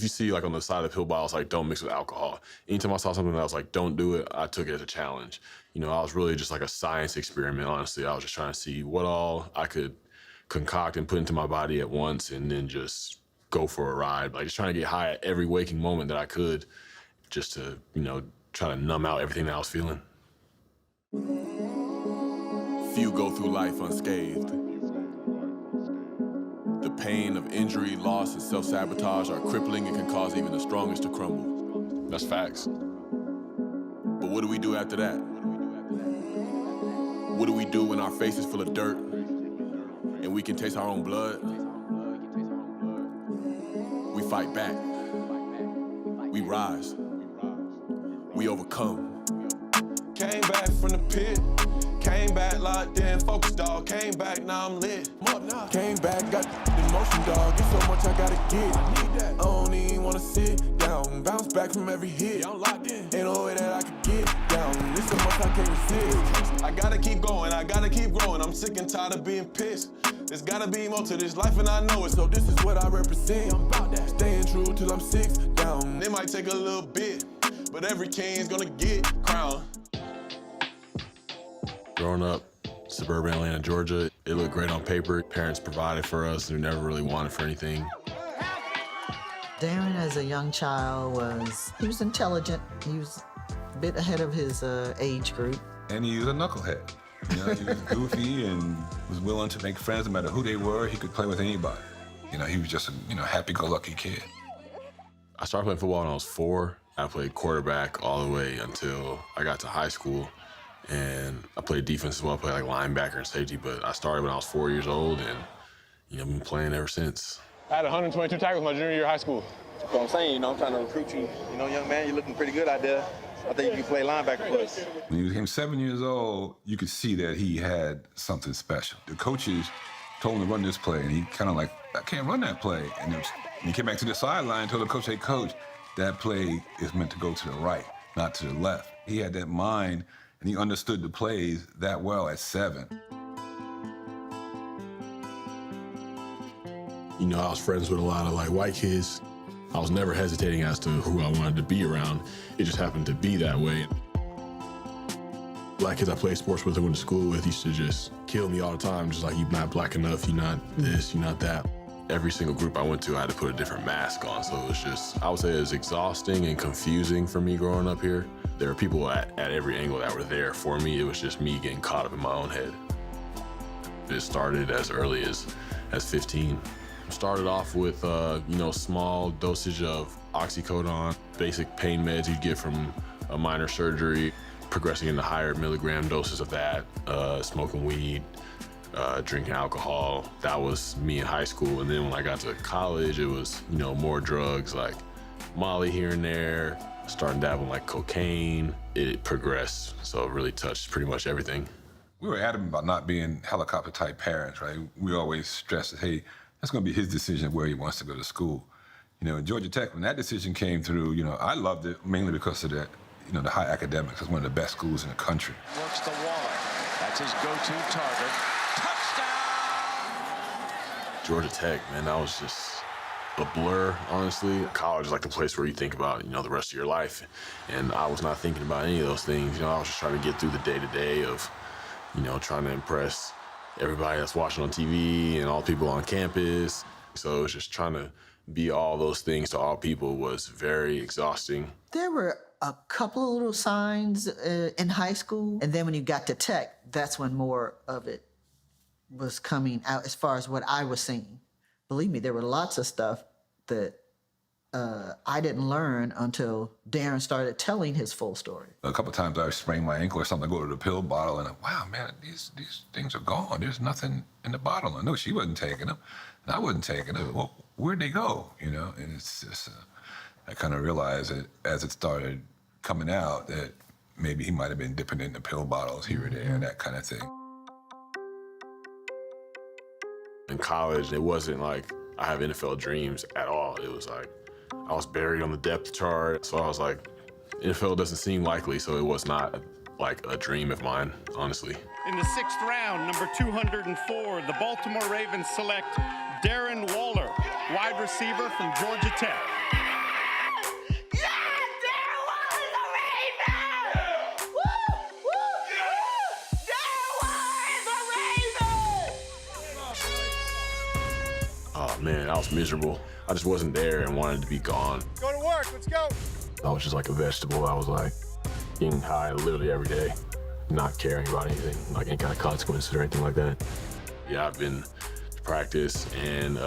If you see like on the side of the pill bottle, it's like, don't mix with alcohol. Anytime I saw something that was like, don't do it, I took it as a challenge. You know, I was really just like a science experiment, honestly. I was just trying to see what all I could concoct and put into my body at once and then just go for a ride. Like just trying to get high at every waking moment that I could just to, you know, try to numb out everything that I was feeling. Few go through life unscathed. The pain of injury, loss, and self-sabotage are crippling and can cause even the strongest to crumble. That's facts. But what do we do after that? What do we do when our face is full of dirt and we can taste our own blood? We fight back. We rise. We overcome. Came back from the pit. Came back locked in, focused, dog. Came back, now I'm lit. Came back, got in motion, dog. There's so much I gotta get. I need that. I don't even wanna sit down. Bounce back from every hit. Yeah, I'm locked in. Ain't no way that I could get down. There's so much I can't resist. I gotta keep going, I gotta keep growing. I'm sick and tired of being pissed. There's gotta be more to this life and I know it. So this is what I represent. I'm about that. Staying true till I'm 6 down. It might take a little bit, but every king's gonna get crowned. Growing up, suburban Atlanta, Georgia, it looked great on paper. Parents provided for us and we never really wanted for anything. Darren, as a young child, he was intelligent. He was a bit ahead of his age group. And he was a knucklehead. You know, he was goofy and was willing to make friends no matter who they were. He could play with anybody. You know, he was just a happy-go-lucky kid. I started playing football when I was 4. I played quarterback all the way until I got to high school. And I played defense as well. I played like linebacker and safety, but I started when I was 4 years old and, you know, I've been playing ever since. I had 122 tackles my junior year of high school. That's what I'm saying, you know, I'm trying to recruit you. You know, young man, you're looking pretty good out there. I think you can play linebacker for us. When he became 7 years old, you could see that he had something special. The coaches told him to run this play, and he kind of like, I can't run that play. And he came back to the sideline and told the coach, hey, coach, that play is meant to go to the right, not to the left. He had that mind, and he understood the plays that well at 7. You know, I was friends with a lot of like white kids. I was never hesitating as to who I wanted to be around. It just happened to be that way. Black kids I played sports with and went to school with used to just kill me all the time. Just like, you're not black enough, you're not this, you're not that. Every single group I went to, I had to put a different mask on. So it was just, I would say it was exhausting and confusing for me growing up here. There were people at every angle that were there for me. It was just me getting caught up in my own head. It started as early as 15. Started off with, you know, small dosage of oxycodone, basic pain meds you'd get from a minor surgery, progressing into higher milligram doses of that, smoking weed, drinking alcohol. That was me in high school. And then when I got to college, it was, you know, more drugs like Molly here and there, starting dabbling like cocaine. It progressed, so it really touched pretty much everything. We were adamant about not being helicopter-type parents, right? We always stressed that, hey, that's going to be his decision where he wants to go to school. You know, in Georgia Tech, when that decision came through, you know, I loved it mainly because of that, you know, the high academics. It's one of the best schools in the country. Works the wall. That's his go-to target. Touchdown! Georgia Tech, man, that was just a blur, honestly. College is like the place where you think about, you know, the rest of your life. And I was not thinking about any of those things. You know, I was just trying to get through the day-to-day of, you know, trying to impress everybody that's watching on TV and all the people on campus. So it was just trying to be all those things to all people was very exhausting. There were a couple of little signs in high school, and then when you got to Tech, that's when more of it was coming out as far as what I was seeing. Believe me, there were lots of stuff that I didn't learn until Darren started telling his full story. A couple of times I sprained my ankle or something, I go to the pill bottle and wow, man, these things are gone. There's nothing in the bottle. I know she wasn't taking them, and I wasn't taking them. Well, where'd they go, you know? And it's just, I kind of realized that as it started coming out that maybe he might have been dipping in the pill bottles here or there, that kind of thing. In college, it wasn't like I have NFL dreams at all. It was like, I was buried on the depth chart, so I was like, NFL doesn't seem likely, so it was not like a dream of mine, honestly. In the 6th round, number 204, the Baltimore Ravens select Darren Waller, wide receiver from Georgia Tech. man, I was miserable. I just wasn't there and wanted to be gone. Go to work. Let's go. I was just like a vegetable. I was like getting high literally every day, not caring about anything, like any kind of consequences or anything like that. Yeah, I've been to practice and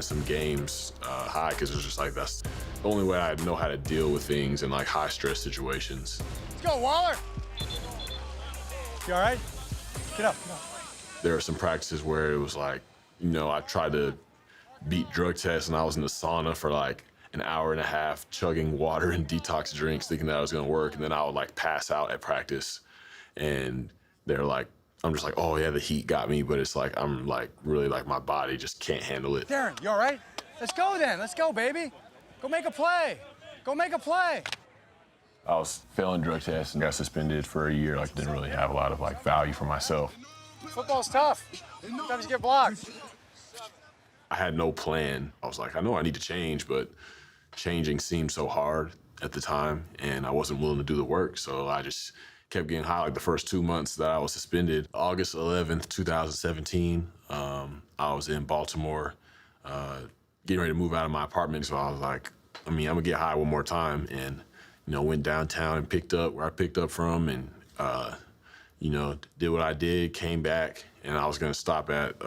some games high because it was just like that's the only way I know how to deal with things in like high stress situations. Let's go, Waller. You all right? Get up. There are some practices where it was like, you know, I tried to beat drug tests and I was in the sauna for like an hour and a half chugging water and detox drinks thinking that it was gonna work, and then I would like pass out at practice and they're like, I'm just like, oh yeah, the heat got me, but it's like I'm like really like my body just can't handle it. Darren, you all right? Let's go then. Let's go, baby. Go make a play. Go make a play. I was failing drug tests and got suspended for a year, like didn't really have a lot of like value for myself. Football's tough. Sometimes you get blocked. I had no plan. I was like, I know I need to change, but changing seemed so hard at the time and I wasn't willing to do the work, so I just kept getting high. Like the first 2 months that I was suspended, August 11th, 2017, I was in Baltimore, getting ready to move out of my apartment. So I was like, I'm gonna get high one more time, and you know, went downtown and picked up where I picked up from, and you know, did what I did, came back, and I was gonna stop at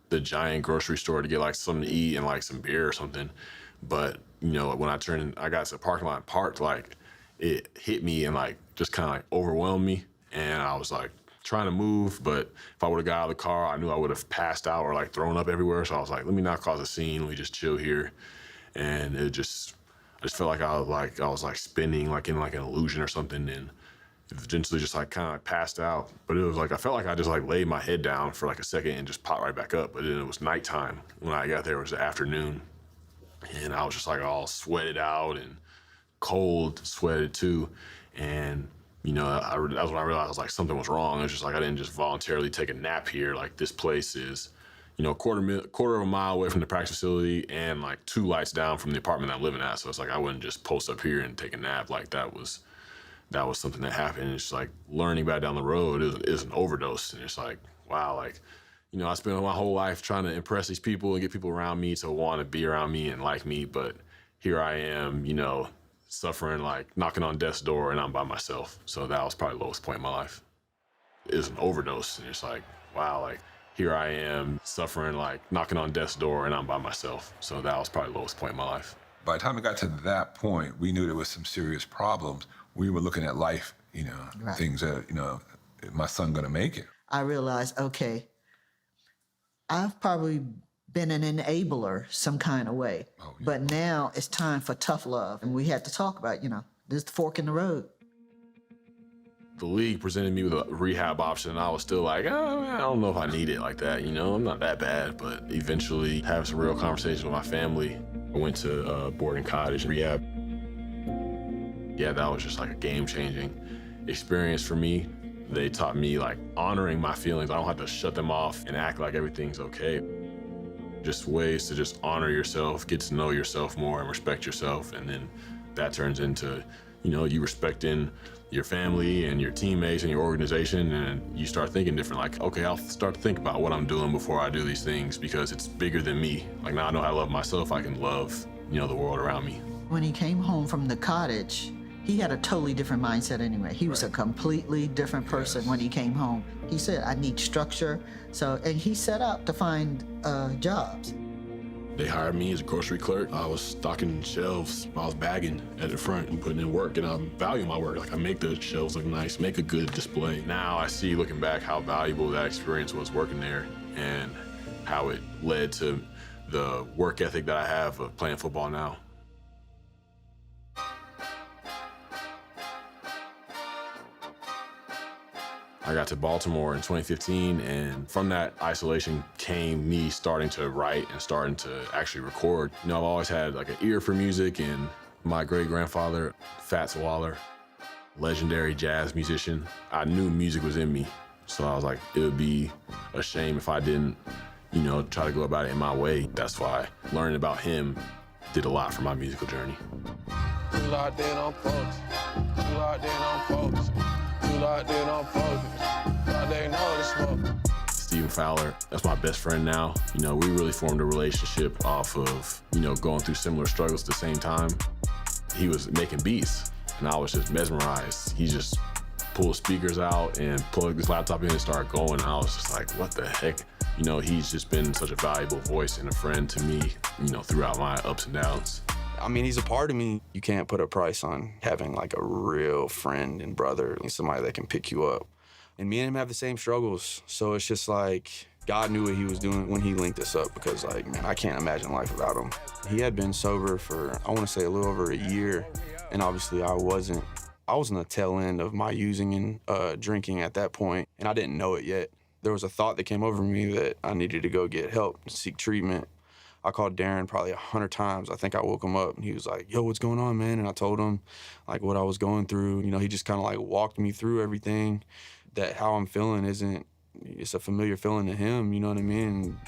the giant grocery store to get like something to eat and like some beer or something. But you know, when I got to the parking lot and parked, like it hit me and like just kind of like overwhelmed me, and I was like trying to move, but if I would have got out of the car, I knew I would have passed out or like thrown up everywhere. So I was like, let me not cause a scene. Let me just chill here. And I just felt like I was spinning like in like an illusion or something, and eventually just like kind of like passed out. But it was like I felt like I just like laid my head down for like a second and just popped right back up. But then it was nighttime when I got there. It was the afternoon, and I was just like all sweated out and cold, sweated too. And you know, that was when I realized like something was wrong. It was just like I didn't just voluntarily take a nap here. Like this place is, you know, quarter of a mile away from the practice facility and like 2 lights down from the apartment I'm living at. So it's like I wouldn't just post up here and take a nap. Like that was something that happened. It's like learning about it down the road is an overdose. And it's like, wow, like, you know, I spent my whole life trying to impress these people and get people around me to want to be around me and like me. But here I am, you know, suffering, like knocking on death's door, and I'm by myself. So that was probably the lowest point in my life. It was an overdose. And it's like, wow, like here I am suffering, like knocking on death's door, and I'm by myself. So that was probably the lowest point in my life. By the time it got to that point, we knew there was some serious problems. We were looking at life, you know, Right. things that, you know, my son gonna make it? I realized, okay, I've probably been an enabler some kind of way. Oh, yeah. But now it's time for tough love. And we had to talk about, you know, there's the fork in the road. The league presented me with a rehab option, and I was still like, oh, I don't know if I need it like that, you know, I'm not that bad. But eventually having some real conversations with my family, I went to boarding cottage rehab. Yeah, that was just like a game-changing experience for me. They taught me like honoring my feelings. I don't have to shut them off and act like everything's okay. Just ways to just honor yourself, get to know yourself more and respect yourself. And then that turns into, you know, you respecting your family and your teammates and your organization, and you start thinking different. Like, okay, I'll start to think about what I'm doing before I do these things because it's bigger than me. Like now I know how to love myself, I can love, you know, the world around me. When he came home from the cottage, he had a totally different mindset anyway. He was a completely different person when he came home. He said, I need structure. And he set out to find jobs. They hired me as a grocery clerk. I was stocking shelves. I was bagging at the front and putting in work, and I value my work. Like I make the shelves look nice, make a good display. Now I see, looking back, how valuable that experience was working there and how it led to the work ethic that I have of playing football now. I got to Baltimore in 2015, and from that isolation came me starting to write and starting to actually record. You know, I've always had like an ear for music, and my great-grandfather, Fats Waller, legendary jazz musician, I knew music was in me. So I was like, it would be a shame if I didn't, you know, try to go about it in my way. That's why learning about him did a lot for my musical journey. You locked in on folks. You locked in on folks. You locked in on folks. Thought they know the smoke. Steve Stephen Fowler, that's my best friend now. You know, we really formed a relationship off of, you know, going through similar struggles at the same time. He was making beats, and I was just mesmerized. He just pulled speakers out and plugged his laptop in and started going. And I was just like, what the heck? You know, he's just been such a valuable voice and a friend to me, you know, throughout my ups and downs. I mean, he's a part of me. You can't put a price on having like a real friend and brother, somebody that can pick you up. And me and him have the same struggles. So it's just like, God knew what he was doing when he linked us up, because like, man, I can't imagine life without him. He had been sober for, I want to say, a little over a year. And obviously I was on the tail end of my using and drinking at that point, and I didn't know it yet. There was a thought that came over me that I needed to go get help, seek treatment. I called Darren probably 100 times. I think I woke him up, and he was like, yo, what's going on, man? And I told him like what I was going through. You know, he just kind of like walked me through everything, that how I'm feeling it's a familiar feeling to him, you know what I mean?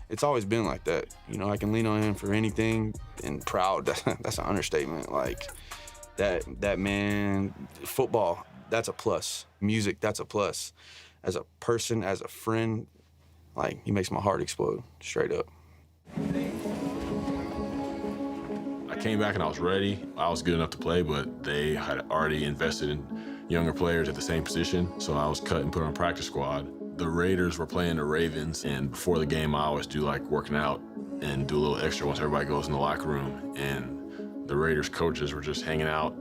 It's always been like that. You know, I can lean on him for anything, and proud, that's an understatement. Like, that man, football, that's a plus. Music, that's a plus. As a person, as a friend, like, he makes my heart explode, straight up. I came back and I was ready. I was good enough to play, but they had already invested in younger players at the same position, so I was cut and put on a practice squad. The Raiders were playing the Ravens, and before the game, I always do like working out and do a little extra once everybody goes in the locker room. And the Raiders coaches were just hanging out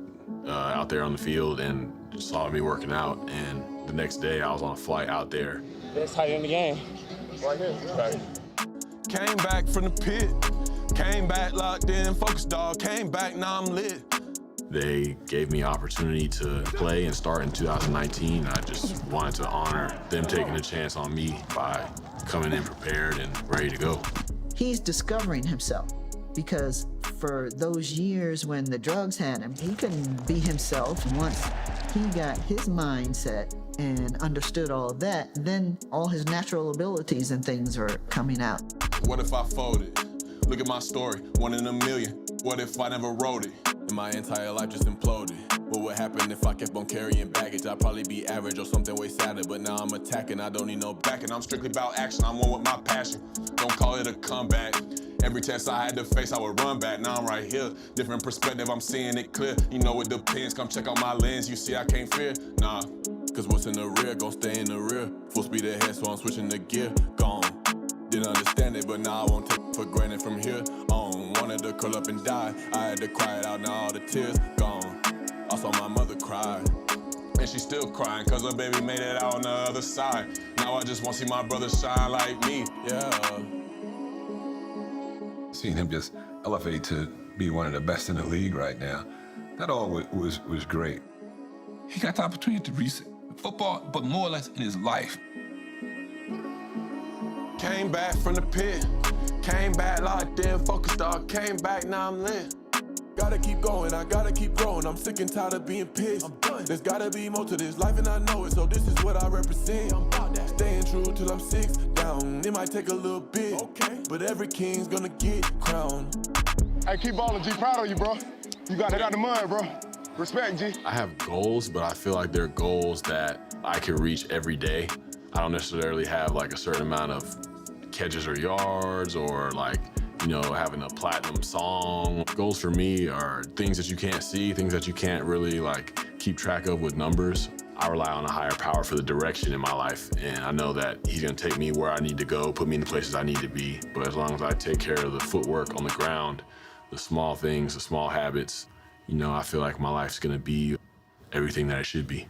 there on the field and saw me working out. And the next day, I was on a flight out there. That's how you in the game. Right here. Right. Came back from the pit. Came back locked in, focused, dog. Came back, now I'm lit. They gave me opportunity to play and start in 2019. I just wanted to honor them taking a chance on me by coming in prepared and ready to go. He's discovering himself, because for those years when the drugs had him, he couldn't be himself. Once he got his mindset and understood all of that, then all his natural abilities and things are coming out. What if I folded? Look at my story, 1 in a million. What if I never wrote it? And my entire life just imploded. What would happen if I kept on carrying baggage? I'd probably be average or something way sadder, but now I'm attacking, I don't need no backing. I'm strictly about action, I'm one with my passion. Don't call it a comeback. Every test I had to face, I would run back. Now I'm right here, different perspective, I'm seeing it clear. You know it depends, come check out my lens. You see I can't fear, nah. Cause what's in the rear, gon' stay in the rear. Full speed ahead, so I'm switching the gear, gone. Didn't understand it, but now I won't take it for granted from here on. Wanted to curl up and die, I had to cry it out, now all the tears gone. I saw my mother cry, and she's still crying, cause her baby made it out on the other side. Now I just wanna see my brother shine like me, yeah. Seeing him just elevate to be one of the best in the league right now, that all was great. He got the opportunity to reset football, but more or less in his life. Came back from the pit, came back locked in, focused, dog. Came back, now I'm lit. Gotta keep going, I gotta keep growing. I'm sick and tired of being pissed. I'm done. There's gotta be more to this life, and I know it. So this is what I represent. I'm about that. Staying true till I'm 6 down. It might take a little bit, okay, but every king's gonna get crowned. Hey, keep balling, G. Proud of you, bro. You got it out the mud, bro. Respect, G. I have goals, but I feel like they're goals that I can reach every day. I don't necessarily have like a certain amount of catches or yards or like, you know, having a platinum song. Goals for me are things that you can't see, things that you can't really like keep track of with numbers. I rely on a higher power for the direction in my life, and I know that he's gonna take me where I need to go, put me in the places I need to be. But as long as I take care of the footwork on the ground, the small things, the small habits, you know, I feel like my life's gonna be everything that it should be.